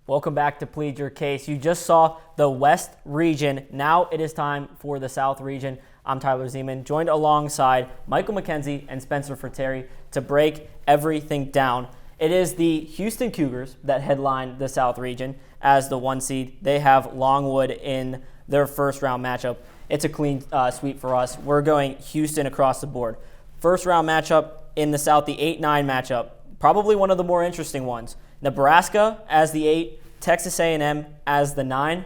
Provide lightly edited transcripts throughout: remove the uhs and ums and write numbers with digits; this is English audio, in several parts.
Welcome back to Plead Your Case. You just saw the West region. Now it is time for the South region. I'm Tyler Zeman, joined alongside Michael McKenzie and Spencer Frattare to break everything down. It is the Houston Cougars that headline the South region as the 1 seed. They have Longwood in their first round matchup. It's a clean sweep for us. We're going Houston across the board. First round matchup in the South, the 8-9 matchup. Probably one of the more interesting ones. Nebraska as the 8, Texas A&M as the 9.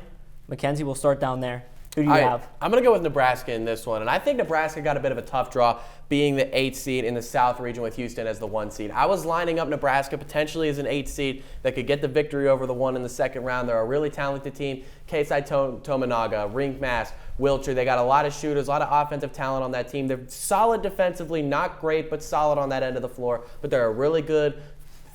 McKenzie, we'll start down there. Who do you have? I'm going to go with Nebraska in this one. And I think Nebraska got a bit of a tough draw being the 8th seed in the South region with Houston as the 1 seed. I was lining up Nebraska potentially as an 8th seed that could get the victory over the 1 in the second round. They're a really talented team. Keisei Tominaga, Rink Mass, Wilcher. They got a lot of shooters, a lot of offensive talent on that team. They're solid defensively, not great, but solid on that end of the floor. But they're a really good,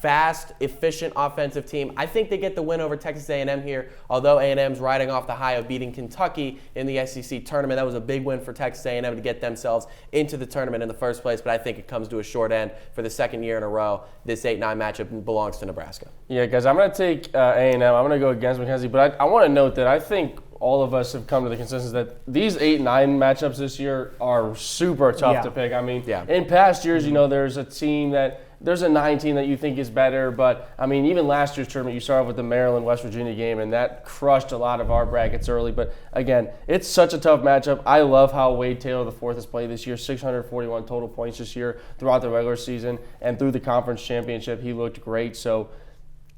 fast, efficient offensive team. I think they get the win over Texas A&M here, although A&M's riding off the high of beating Kentucky in the SEC tournament. That was a big win for Texas A&M to get themselves into the tournament in the first place, but I think it comes to a short end for the second year in a row. This 8-9 matchup belongs to Nebraska. Yeah, guys, I'm going to take A&M. I'm going to go against McKenzie, but I want to note that I think all of us have come to the consensus that these 8-9 matchups this year are super tough to pick. I mean, in past years, there's a team there's a 9 team that you think is better, but I mean, even last year's tournament, you started with the Maryland-West Virginia game, and that crushed a lot of our brackets early. But again, it's such a tough matchup. I love how Wade Taylor IV has played this year, 641 total points this year throughout the regular season, and through the conference championship, he looked great. So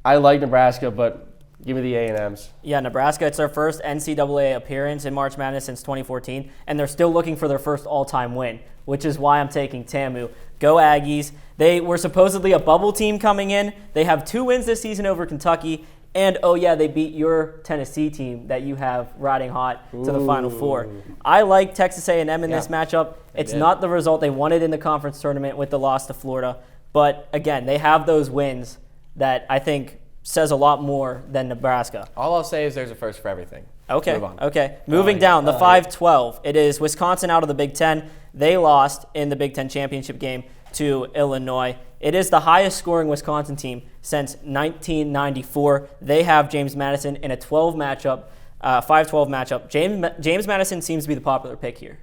I like Nebraska, but give me the A&Ms. Yeah, Nebraska, it's their first NCAA appearance in March Madness since 2014, and they're still looking for their first all-time win, which is why I'm taking TAMU. Go Aggies. They were supposedly a bubble team coming in. They have 2 wins this season over Kentucky, and they beat your Tennessee team that you have riding hot to the Final Four. I like Texas A&M in this matchup. It's not the result they wanted in the conference tournament with the loss to Florida, but again, they have those wins that I think says a lot more than Nebraska. All I'll say is there's a first for everything. Okay. Moving down, the 5-12. It is Wisconsin out of the Big Ten. They lost in the Big Ten championship game to Illinois. It is the highest scoring Wisconsin team since 1994. They have James Madison in a 5-12 matchup. James Madison seems to be the popular pick here.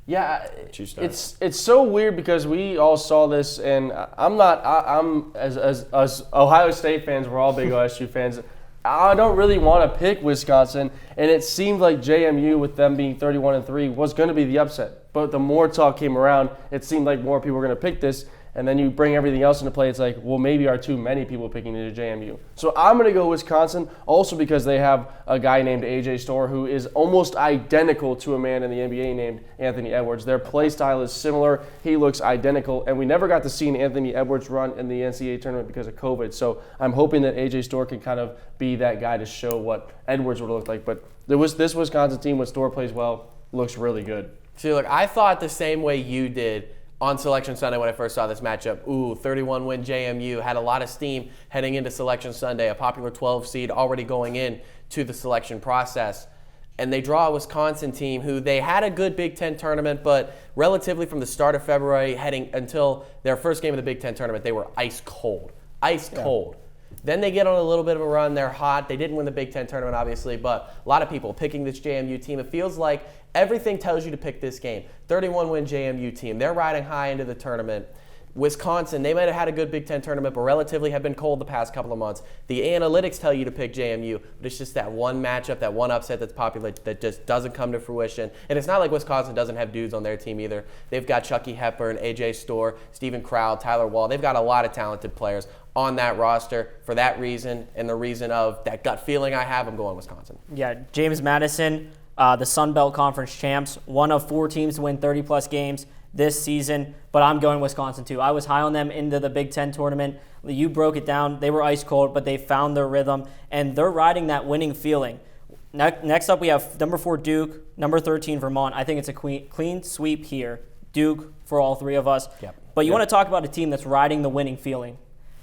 Yeah, it's so weird because we all saw this, and I'm as Ohio State fans, we're all big OSU fans. I don't really want to pick Wisconsin, and it seemed like JMU, with them being 31-3, was going to be the upset. But the more talk came around, it seemed like more people were going to pick this, and then you bring everything else into play. It's like, well, maybe are too many people picking the JMU. So I'm going to go Wisconsin, also because they have a guy named AJ Storr who is almost identical to a man in the NBA named Anthony Edwards. Their play style is similar. He looks identical, and we never got to see an Anthony Edwards run in the NCAA tournament because of COVID. So I'm hoping that AJ Storr can kind of be that guy to show what Edwards would look like. But this Wisconsin team, when Storr plays well, looks really good. See, look, I thought the same way you did on Selection Sunday when I first saw this matchup. 31-win JMU, had a lot of steam heading into Selection Sunday, a popular 12 seed already going in to the selection process. And they draw a Wisconsin team who they had a good Big Ten tournament, but relatively from the start of February heading until their first game of the Big Ten tournament, they were ice cold. Then they get on a little bit of a run. They're hot. They didn't win the Big Ten tournament, obviously, but a lot of people picking this JMU team. It feels like everything tells you to pick this game. 31-win JMU team. They're riding high into the tournament. Wisconsin, they might have had a good Big Ten tournament, but relatively have been cold the past couple of months. The analytics tell you to pick JMU, but it's just that one matchup, that one upset that's popular that just doesn't come to fruition. And it's not like Wisconsin doesn't have dudes on their team either. They've got Chucky Hepburn, AJ Storr, Steven Crowd, Tyler Wall. They've got a lot of talented players on that roster. For that reason, and the reason of that gut feeling I have, I'm going Wisconsin. Yeah, James Madison, the Sun Belt Conference champs, one of 4 teams to win 30-plus games this season, but I'm going Wisconsin too. I was high on them into the Big Ten tournament. You broke it down. They were ice cold, but they found their rhythm, and they're riding that winning feeling. Next up, we have number 4 Duke, number 13 Vermont. I think it's a clean sweep here. Duke for all 3 of us. But you want to talk about a team that's riding the winning feeling.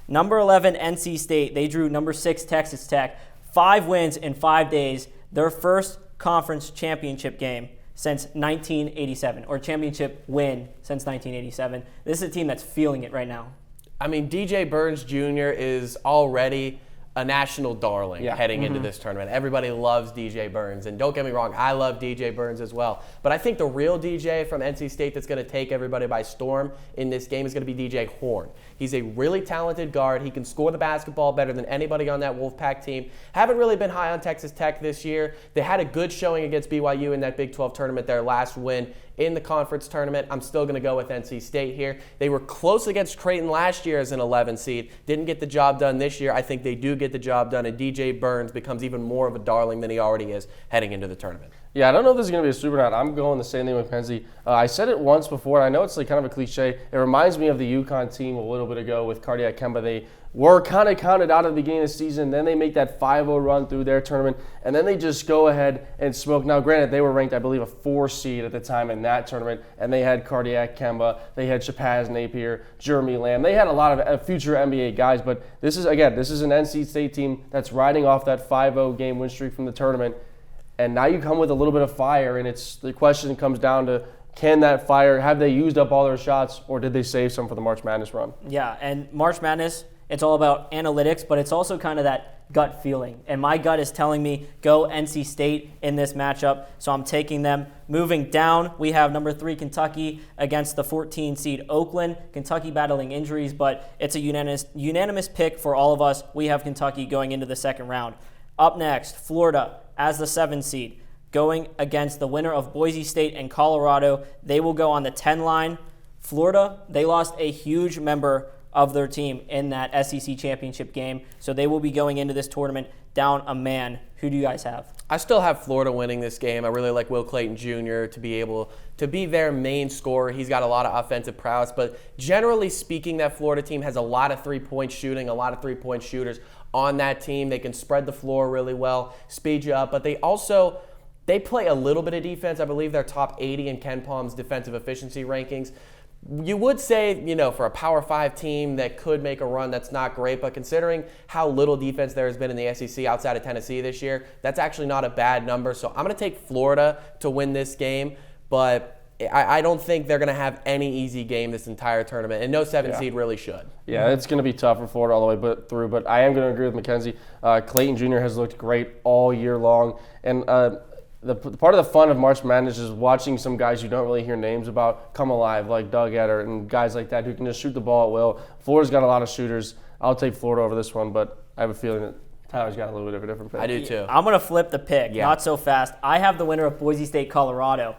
Number 11 NC State. They drew number 6 Texas Tech. 5 wins in 5 days. Their first conference championship game since 1987, or championship win since 1987. This is a team that's feeling it right now. I mean, DJ Burns Jr. is already a national darling heading into this tournament. Everybody loves DJ Burns, and don't get me wrong, I love DJ Burns as well. But I think the real DJ from NC State that's going to take everybody by storm in this game is going to be DJ Horn. He's a really talented guard. He can score the basketball better than anybody on that Wolfpack team. Haven't really been high on Texas Tech this year. They had a good showing against BYU in that Big 12 tournament, their last win in the conference tournament. I'm still going to go with NC State here. They were close against Creighton last year as an 11 seed. Didn't get the job done this year. I think they do get the job done, and DJ Burns becomes even more of a darling than he already is heading into the tournament. Yeah, I don't know if this is going to be a super night. I'm going the same thing with McKenzie. I said it once before, and I know it's like kind of a cliche. It reminds me of the UConn team a little bit ago with Cardiac Kemba. They were kind of counted out at the beginning of the season. Then they make that 5-0 run through their tournament, and then they just go ahead and smoke. Now, granted, they were ranked, I believe, a 4 seed at the time in that tournament, and they had Cardiac Kemba. They had Shabazz Napier, Jeremy Lamb. They had a lot of future NBA guys, but this is an NC State team that's riding off that 5-0 game win streak from the tournament. And now you come with a little bit of fire, and the question comes down to, can that fire, have they used up all their shots, or did they save some for the March Madness run? Yeah, and March Madness, it's all about analytics, but it's also kind of that gut feeling. And my gut is telling me go NC State in this matchup, so I'm taking them. Moving down, we have number 3 Kentucky against the 14 seed Oakland. Kentucky battling injuries, but it's a unanimous pick for all of us. We have Kentucky going into the second round. Up next, Florida as the 7 seed, going against the winner of Boise State and Colorado. They will go on the 10 line. Florida, they lost a huge member of their team in that SEC championship game, so they will be going into this tournament down a man. Who do you guys have? I still have Florida winning this game. I really like Will Clayton Jr. to be able to be their main scorer. He's got a lot of offensive prowess, but generally speaking, that Florida team has a lot of three-point shooting, a lot of three-point shooters on that team. They can spread the floor really well, speed you up, but they play a little bit of defense. I believe they're top 80 in Ken Palm's defensive efficiency rankings. You would say, for a Power 5 team that could make a run, that's not great, but considering how little defense there has been in the SEC outside of Tennessee this year, that's actually not a bad number. So I'm going to take Florida to win this game, but I don't think they're going to have any easy game this entire tournament, and no 7 seed really should. Yeah, it's going to be tough for Florida all the way through, but I am going to agree with McKenzie. Clayton Jr. has looked great all year long, and the part of the fun of March Madness is watching some guys you don't really hear names about come alive, like Doug Etter and guys like that who can just shoot the ball at will. Florida's got a lot of shooters. I'll take Florida over this one, but I have a feeling that Tyler's got a little bit of a different pick. I do too. I'm going to flip the pick, not so fast. I have the winner of Boise State, Colorado,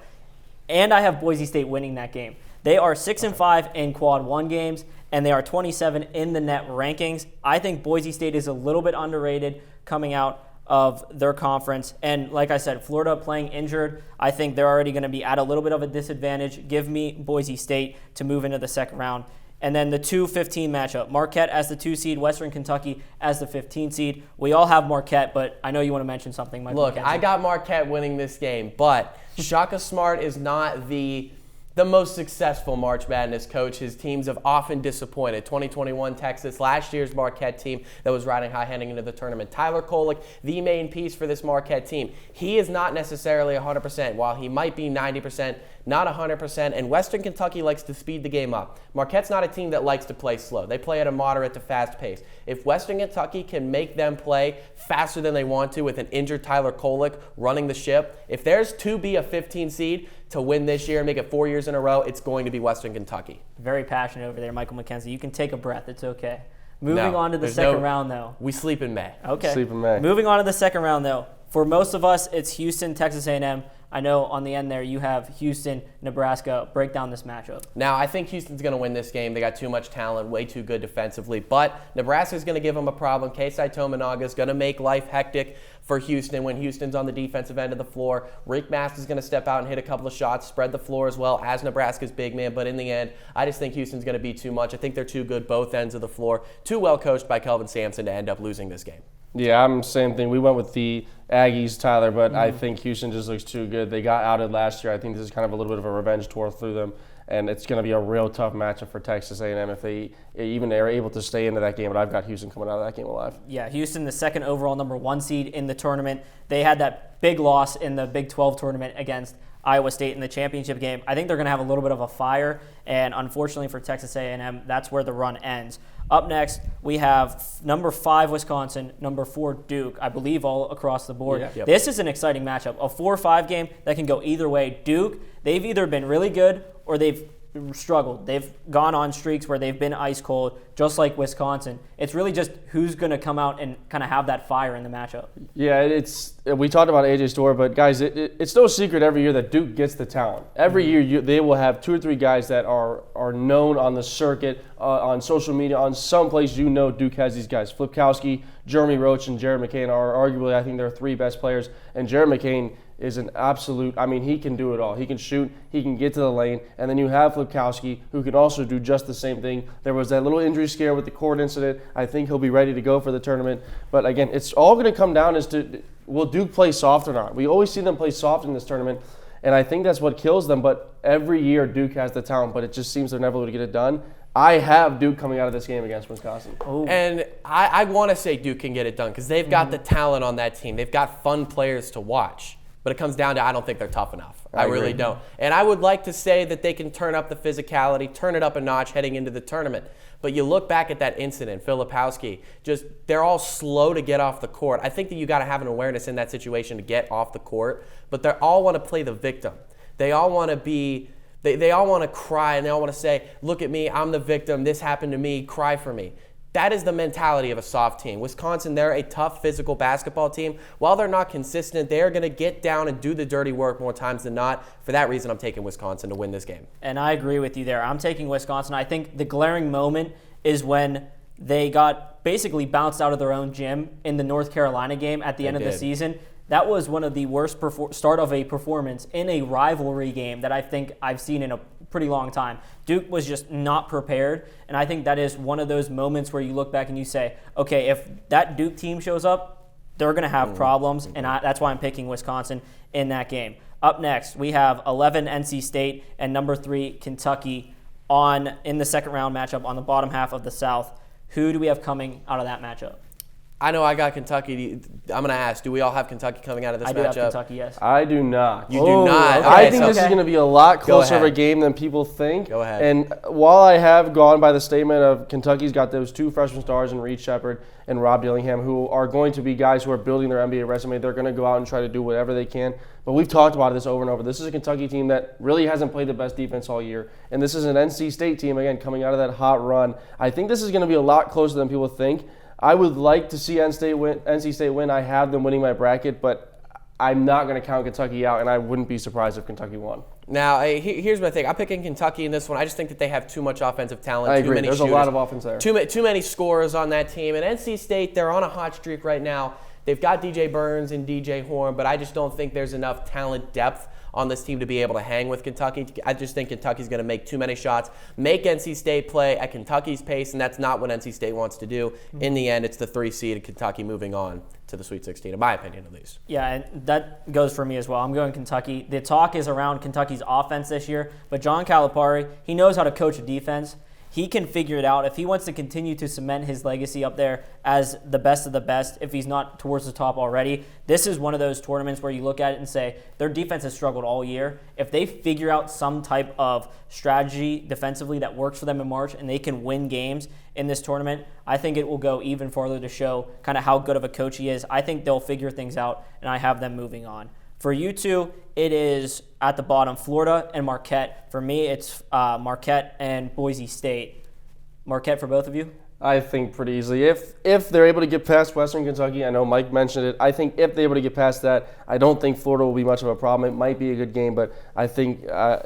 and I have Boise State winning that game. They are 6-5 in quad 1 games, and they are 27 in the net rankings. I think Boise State is a little bit underrated coming out of their conference. And like I said, Florida playing injured, I think they're already going to be at a little bit of a disadvantage. Give me Boise State to move into the second round. And then the 2-15 matchup, Marquette as the 2 seed, Western Kentucky as the 15 seed. We all have Marquette, but I know you want to mention something, Michael Look, McKenzie. I got Marquette winning this game, but Shaka Smart is not the most successful March Madness coach. His teams have often disappointed. 2021 Texas, last year's Marquette team that was riding high heading into the tournament. Tyler Kolek, the main piece for this Marquette team. He is not necessarily 100%, while he might be 90%, not 100%, and Western Kentucky likes to speed the game up. Marquette's not a team that likes to play slow. They play at a moderate to fast pace. If Western Kentucky can make them play faster than they want to with an injured Tyler Kolek running the ship, if there's to be a 15 seed to win this year and make it 4 years in a row, it's going to be Western Kentucky. Very passionate over there, Michael McKenzie. You can take a breath. It's okay. Moving on to the second round, though. We sleep in May. Okay. Sleep in May. Moving on to the second round, though. For most of us, it's Houston, Texas A&M. I know on the end there you have Houston, Nebraska. Break down this matchup. Now, I think Houston's going to win this game. They got too much talent, way too good defensively. But Nebraska's going to give them a problem. Keisei Tominaga's going to make life hectic for Houston when Houston's on the defensive end of the floor. Rick Mast is going to step out and hit a couple of shots, spread the floor as well as Nebraska's big man. But in the end, I just think Houston's going to be too much. I think they're too good both ends of the floor. Too well coached by Kelvin Sampson to end up losing this game. Yeah, I'm the same thing. We went with the Aggies, Tyler, but I think Houston just looks too good. They got outed last year. I think this is kind of a little bit of a revenge tour through them, and it's going to be a real tough matchup for Texas A&M if they even are able to stay into that game. But I've got Houston coming out of that game alive. Yeah, Houston, the second overall number 1 seed in the tournament. They had that big loss in the Big 12 tournament against Iowa State in the championship game. I think they're going to have a little bit of a fire, and unfortunately for Texas A&M, that's where the run ends. Up next, we have number 5 Wisconsin, number 4 Duke, I believe all across the board. Yeah. Yep. This is an exciting matchup, a 4-5 game that can go either way. Duke, they've either been really good or they've struggled. They've gone on streaks where they've been ice cold, just like Wisconsin. It's really just who's going to come out and kind of have that fire in the matchup. Yeah, we talked about AJ Storr, but guys, it's no secret every year that Duke gets the talent. Every year they will have 2 or 3 guys that are known on the circuit, on social media, on some place Duke has these guys. Flipkowski, Jeremy Roach, and Jared McCain are arguably, I think, their 3 best players. And Jared McCain is an absolute, he can do it all. He can shoot, he can get to the lane, and then you have Flipkowski, who can also do just the same thing. There was that little injury scare with the court incident. I think he'll be ready to go for the tournament. But again, it's all going to come down as to, will Duke play soft or not? We always see them play soft in this tournament, and I think that's what kills them. But every year Duke has the talent, but it just seems they're never able to get it done. I have Duke coming out of this game against Wisconsin. Ooh. And I want to say Duke can get it done because they've got the talent on that team. They've got fun players to watch. But it comes down to I don't think they're tough enough. I really don't. And I would like to say that they can turn up the physicality, turn it up a notch heading into the tournament. But you look back at that incident, Filipowski, they're all slow to get off the court. I think that you got to have an awareness in that situation to get off the court. But they all want to play the victim. They all want to be, they all want to cry and they all want to say, look at me, I'm the victim, this happened to me, cry for me. That is the mentality of a soft team. Wisconsin, they're a tough physical basketball team. While they're not consistent, they are going to get down and do the dirty work more times than not. For that reason, I'm taking Wisconsin to win this game. And I agree with you there. I'm taking Wisconsin. I think the glaring moment is when they got basically bounced out of their own gym in the North Carolina game at the end of the season. That was one of the worst start of a performance in a rivalry game that I think I've seen in a pretty long time. Duke was just not prepared, and I think that is one of those moments where you look back and you say, okay, if that Duke team shows up, they're going to have problems, and that's why I'm picking Wisconsin in that game. Up next, we have 11 NC State and number 3 Kentucky in the second round matchup on the bottom half of the South. Who do we have coming out of that matchup? I know I got Kentucky. I'm going to ask, do we all have Kentucky coming out of this matchup? I do have Kentucky, yes. I do not. You do not? Okay. I think this is going to be a lot closer of a game than people think. Go ahead. And while I have gone by the statement of Kentucky's got those 2 freshman stars in Reed Shepherd and Rob Dillingham, who are going to be guys who are building their NBA resume, they're going to go out and try to do whatever they can. But we've talked about this over and over. This is a Kentucky team that really hasn't played the best defense all year. And this is an NC State team, again, coming out of that hot run. I think this is going to be a lot closer than people think. I would like to see NC State win. I have them winning my bracket, but I'm not going to count Kentucky out, and I wouldn't be surprised if Kentucky won. Now, here's my thing. I'm picking Kentucky in this one. I just think that they have too much offensive talent. I too agree. Many There's shooters, a lot of offense there. Too many scorers on that team. And NC State, they're on a hot streak right now. They've got DJ Burns and DJ Horn, but I just don't think there's enough talent depth on this team to be able to hang with Kentucky. I just think Kentucky's going to make too many shots, make NC State play at Kentucky's pace, and that's not what NC State wants to do. In the end, it's the 3 seed of Kentucky moving on to the Sweet 16, in my opinion, at least. Yeah, and that goes for me as well. I'm going Kentucky. The talk is around Kentucky's offense this year, but John Calipari, he knows how to coach a defense. He can figure it out. If he wants to continue to cement his legacy up there as the best of the best, if he's not towards the top already, this is one of those tournaments where you look at it and say, their defense has struggled all year. If they figure out some type of strategy defensively that works for them in March and they can win games in this tournament, I think it will go even farther to show kind of how good of a coach he is. I think they'll figure things out, and I have them moving on. For you two, it is at the bottom, Florida and Marquette. For me, it's Marquette and Boise State. Marquette for both of you? I think pretty easily. If they're able to get past Western Kentucky, I know Mike mentioned it, I think if they're able to get past that, I don't think Florida will be much of a problem. It might be a good game, but I think, I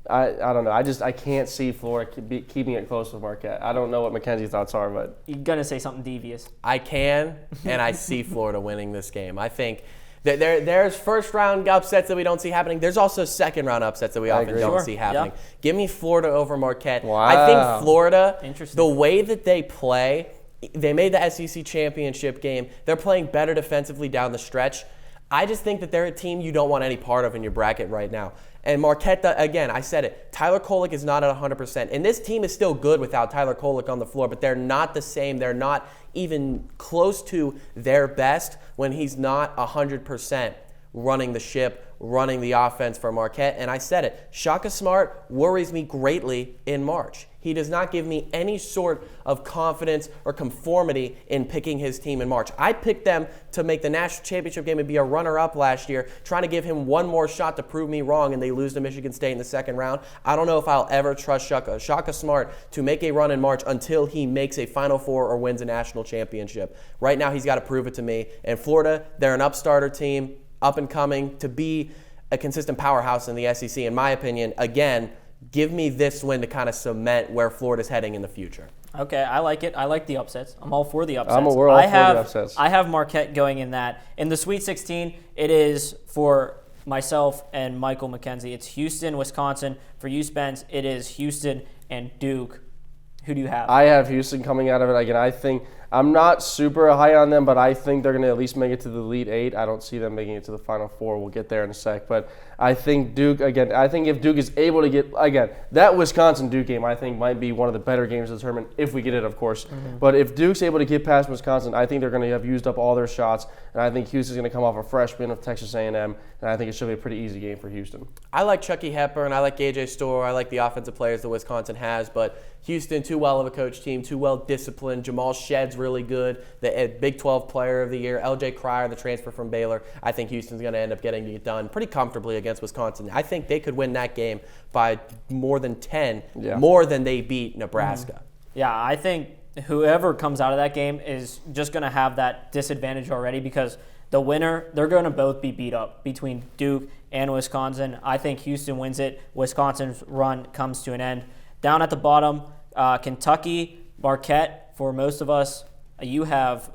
don't know. I can't see Florida keeping it close with Marquette. I don't know what Mackenzie's thoughts are, but. You're going to say something devious. I can, and I see Florida winning this game. I think there's first-round upsets that we don't see happening. There's also second-round upsets that we often don't see happening. Yeah. Give me Florida over Marquette. Wow. I think Florida, Interesting. the way that they play, they made the SEC championship game. They're playing better defensively down the stretch. I just think that they're a team you don't want any part of in your bracket right now. And Marquette, again, I said it, Tyler Kolek is not at 100%. And this team is still good without Tyler Kolek on the floor, but they're not the same. They're not even close to their best when he's not 100%. running the ship, running the offense for Marquette. And I said it, Shaka Smart worries me greatly in March. He does not give me any sort of confidence or conformity in picking his team in March. I picked them to make the national championship game and be a runner-up last year, trying to give him one more shot to prove me wrong, and they lose to Michigan State in the second round. I don't know if I'll ever trust Shaka Smart to make a run in March until he makes a Final Four or wins a national championship. Right now, he's got to prove it to me. And Florida, they're an upstarter team, up and coming, to be a consistent powerhouse in the SEC, in my opinion. Again, give me this win to kind of cement where Florida's heading in the future. Okay, I like it. I like the upsets. I'm all for the upsets. We're all for the upsets. I have Marquette going in that. In the Sweet 16, it is for myself and Michael McKenzie. It's Houston, Wisconsin. For you, Spence, it is Houston and Duke. Who do you have? I have Houston coming out of it. Again, I think I'm not super high on them, but I think they're going to at least make it to the Elite Eight. I don't see them making it to the Final Four. We'll get there in a sec. But I think Duke, again, I think if Duke is able to get, again, that Wisconsin-Duke game, I think might be one of the better games of the tournament, if we get it, of course. Mm-hmm. But if Duke's able to get past Wisconsin, I think they're going to have used up all their shots. And I think Houston's going to come off a fresh win of Texas A&M. And I think it should be a pretty easy game for Houston. I like Chucky Hepburn. I like AJ Storr. I like the offensive players that Wisconsin has. But Houston, too well of a coach team, too well disciplined. Jamal Shedd's really good. The Big 12 Player of the Year. LJ Cryer, the transfer from Baylor. I think Houston's going to end up getting it done pretty comfortably against Wisconsin. I think they could win that game by more than 10, more than they beat Nebraska. Yeah, I think whoever comes out of that game is just going to have that disadvantage already, because the winner, they're going to both be beat up between Duke and Wisconsin. I think Houston wins it. Wisconsin's run comes to an end. Down at the bottom, Kentucky, Marquette. For most of us, you have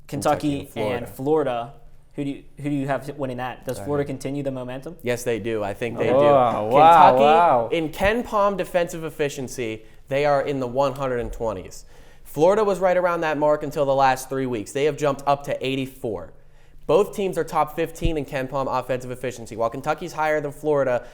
Kentucky and Florida. Who do you have winning that? Does Florida continue the momentum? Yes, they do. I think they do. Kentucky, in Ken Palm defensive efficiency, they are in the 120s. Florida was right around that mark until the last 3 weeks. They have jumped up to 84. Both teams are top 15 in Ken Palm offensive efficiency. While Kentucky's higher than Florida,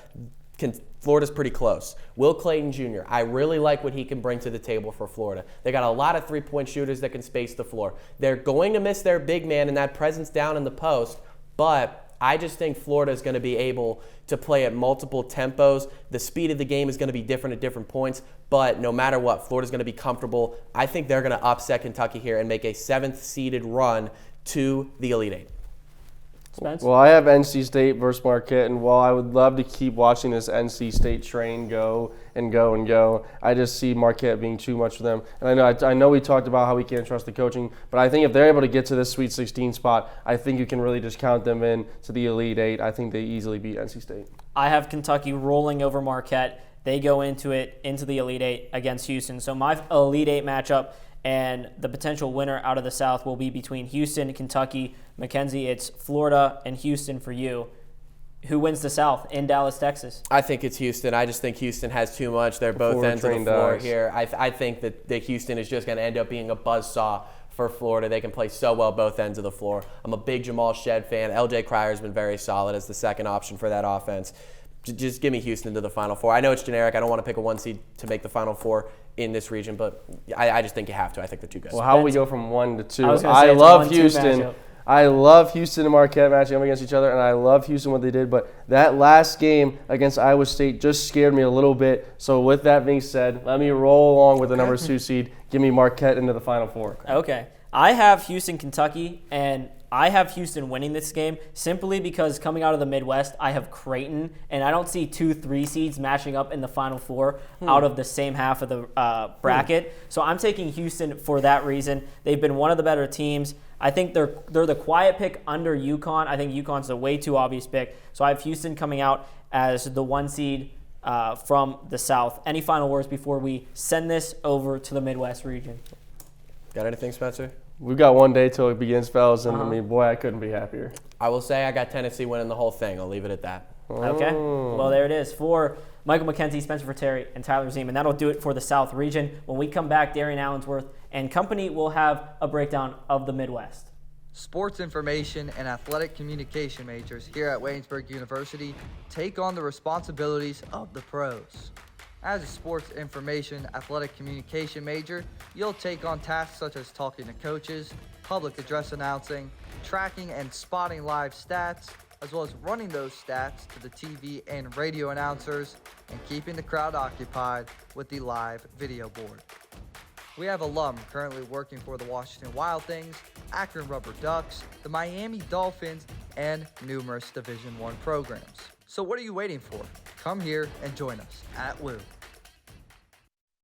Florida's pretty close. Will Clayton Jr., I really like what he can bring to the table for Florida. They got a lot of three-point shooters that can space the floor. They're going to miss their big man and that presence down in the post, but I just think Florida is going to be able to play at multiple tempos. The speed of the game is going to be different at different points, but no matter what, Florida's going to be comfortable. I think they're going to upset Kentucky here and make a 7th-seeded run to the Elite Eight. Spence? Well, I have NC State versus Marquette, and while I would love to keep watching this NC State train go and go and go, I just see Marquette being too much for them. And I know we talked about how we can't trust the coaching, but I think if they're able to get to this Sweet 16 spot, I think you can really just count them in to the Elite Eight. I think they easily beat NC State. I have Kentucky rolling over Marquette. They go into the Elite Eight against Houston. So my Elite Eight matchup and the potential winner out of the South will be between Houston and Kentucky. McKenzie, it's Florida and Houston for you. Who wins the South in Dallas, Texas? I think it's Houston. I just think Houston has too much. They're both ends of the floor here. I think that Houston is just going to end up being a buzzsaw for Florida. They can play so well both ends of the floor. I'm a big Jamal Shedd fan. LJ Cryer has been very solid as the second option for that offense. Just give me Houston to the Final Four. I know it's generic. I don't want to pick a 1 seed to make the Final Four in this region, but I just think you have to. I think they're too good. Well, how will we go from 1 to 2? I love Houston. I love Houston and Marquette matching up against each other, and I love Houston what they did. But that last game against Iowa State just scared me a little bit. So with that being said, let me roll along with the number 2 seed. Give me Marquette into the Final Four. Okay. I have Houston, Kentucky, and I have Houston winning this game simply because coming out of the Midwest, I have Creighton, and I don't see 2-3 seeds matching up in the Final Four out of the same half of the bracket. So I'm taking Houston for that reason. They've been one of the better teams. I think they're the quiet pick under UConn. I think UConn's a way too obvious pick. So I have Houston coming out as the 1 seed from the South. Any final words before we send this over to the Midwest region? Got anything, Spencer? We've got 1 day till it begins, fellas, and I mean, boy, I couldn't be happier. I will say I got Tennessee winning the whole thing. I'll leave it at that. Okay. Well, there it is. For Michael McKenzie, Spencer Frattare, and Tyler Zeman. That'll do it for the South region. When we come back, Darian Allensworth and company will have a breakdown of the Midwest. Sports information and athletic communication majors here at Waynesburg University take on the responsibilities of the pros. As a sports information athletic communication major, you'll take on tasks such as talking to coaches, public address announcing, tracking and spotting live stats, as well as running those stats to the TV and radio announcers, and keeping the crowd occupied with the live video board. We have alum currently working for the Washington Wild Things, Akron Rubber Ducks, the Miami Dolphins, and numerous Division I programs. So what are you waiting for? Come here and join us at WU.